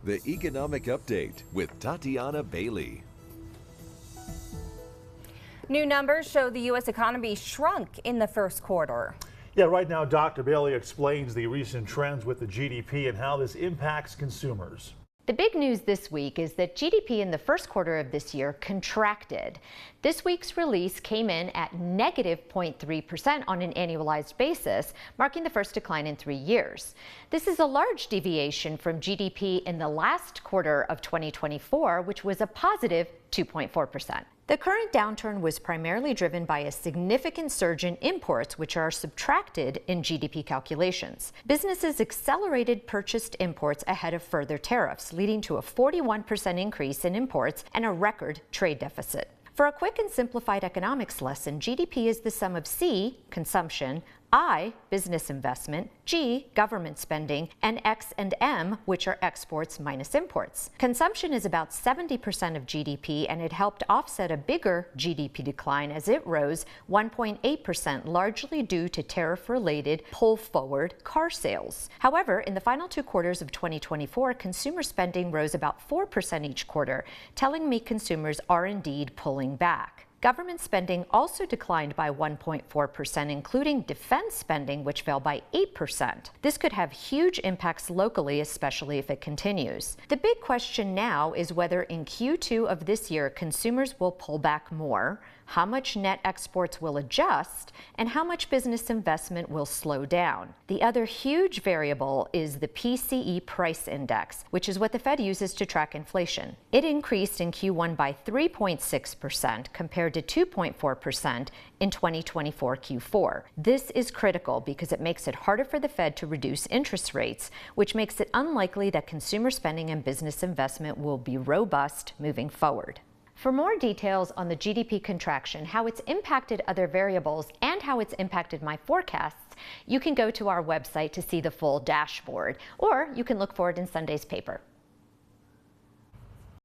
The Economic Update with Tatiana Bailey. New numbers show the U.S. economy shrunk in the first quarter. Yeah, right now, Dr. Bailey explains the recent trends with the GDP and how this impacts consumers. The big news this week is that GDP in the first quarter of this year contracted. This week's release came in at negative 0.3% on an annualized basis, marking the first decline in 3 years. This is a large deviation from GDP in the last quarter of 2024, which was a positive 2.4%. The current downturn was primarily driven by a significant surge in imports, which are subtracted in GDP calculations. Businesses accelerated purchased imports ahead of further tariffs, leading to a 41% increase in imports and a record trade deficit. For a quick and simplified economics lesson, GDP is the sum of C, consumption, I, business investment, G, government spending, and X and M, which are exports minus imports. Consumption is about 70% of GDP, and it helped offset a bigger GDP decline as it rose 1.8%, largely due to tariff-related pull-forward car sales. However, in the final 2 quarters of 2024, consumer spending rose about 4% each quarter, telling me consumers are indeed pulling back. Government spending also declined by 1.4%, including defense spending, which fell by 8%. This could have huge impacts locally, especially if it continues. The big question now is whether in Q2 of this year, consumers will pull back more, how much net exports will adjust, and how much business investment will slow down. The other huge variable is the PCE price index, which is what the Fed uses to track inflation. It increased in Q1 by 3.6% compared to 2.4% in 2024 Q4. This is critical because it makes it harder for the Fed to reduce interest rates, which makes it unlikely that consumer spending and business investment will be robust moving forward. For more details on the GDP contraction, how it's impacted other variables, and how it's impacted my forecasts, you can go to our website to see the full dashboard, or you can look for it in Sunday's paper.